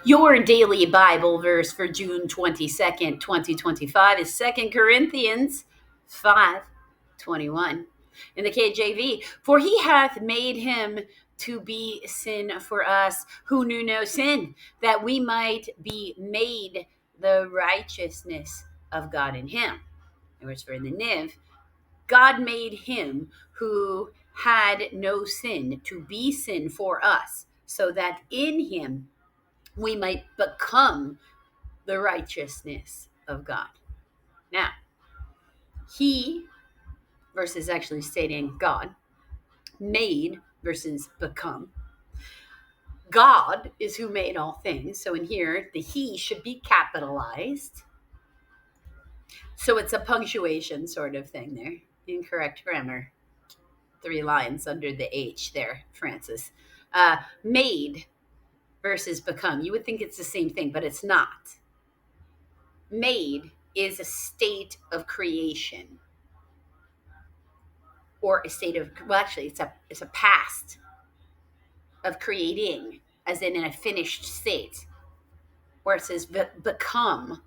Your daily Bible verse for June 22nd, 2025 is 2 Corinthians 5:21. In the KJV, for he hath made him to be sin for us who knew no sin, that we might be made the righteousness of God in him. And whereas for the Niv, God made him who had no sin to be sin for us, so that in him we might become the righteousness of God. Now, he versus actually stating God, made versus become. God is who made all things. So in here, the he should be capitalized. So it's a punctuation sort of thing there. Incorrect grammar. 3 lines under the H there, Francis. Made versus become. You would think it's the same thing, but it's not. Made is a state of creation, or a state of, well, actually it's a past of creating, as in a finished state, where it says become,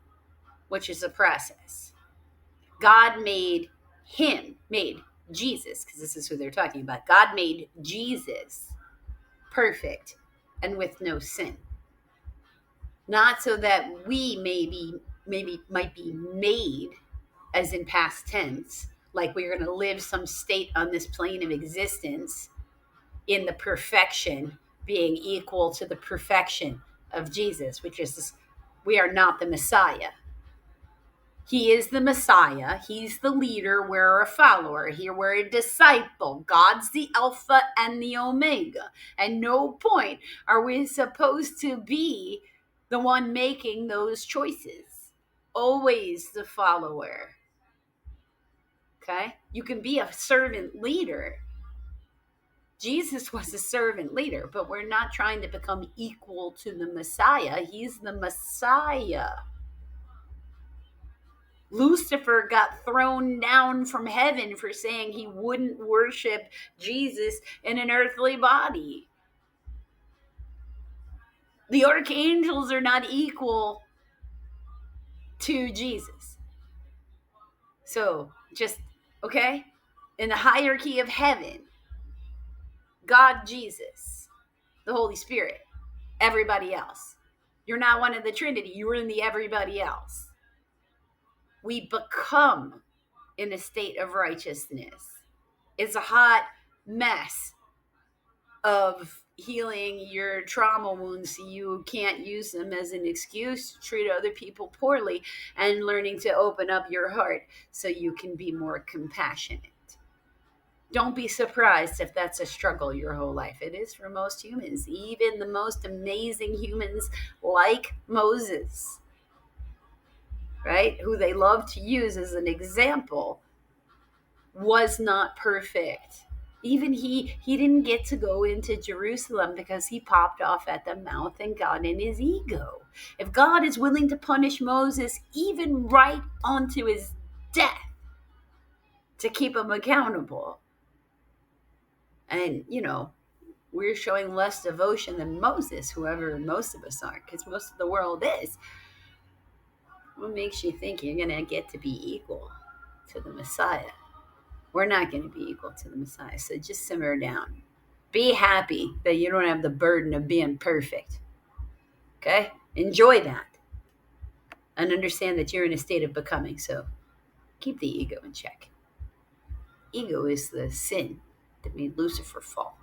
which is a process. God made Jesus, because this is who they're talking about. God made Jesus perfect and with no sin, not so that we maybe might be made, as in past tense, like we're going to live some state on this plane of existence in the perfection being equal to the perfection of Jesus, which is we are not the Messiah. He is the Messiah. He's the leader. We're a follower. Here we're a disciple. God's the Alpha and the Omega. At no point are we supposed to be the one making those choices. Always the follower. Okay? You can be a servant leader. Jesus was a servant leader, but we're not trying to become equal to the Messiah. He's the Messiah. Lucifer got thrown down from heaven for saying he wouldn't worship Jesus in an earthly body. The archangels are not equal to Jesus. So, just, okay? In the hierarchy of heaven, God, Jesus, the Holy Spirit, everybody else. You're not one of the Trinity. You're in the everybody else. We become in a state of righteousness. It's a hot mess of healing your trauma wounds so you can't use them as an excuse to treat other people poorly, and learning to open up your heart so you can be more compassionate. Don't be surprised if that's a struggle your whole life. It is for most humans, even the most amazing humans like Moses, right? Who they love to use as an example, was not perfect. Even he didn't get to go into Jerusalem because he popped off at the mouth and got in his ego. If God is willing to punish Moses even right onto his death to keep him accountable, and we're showing less devotion than Moses, whoever most of us are, because most of the world is, what makes you think you're going to get to be equal to the Messiah? We're not going to be equal to the Messiah. So just simmer down. Be happy that you don't have the burden of being perfect. Okay? Enjoy that. And understand that you're in a state of becoming. So keep the ego in check. Ego is the sin that made Lucifer fall.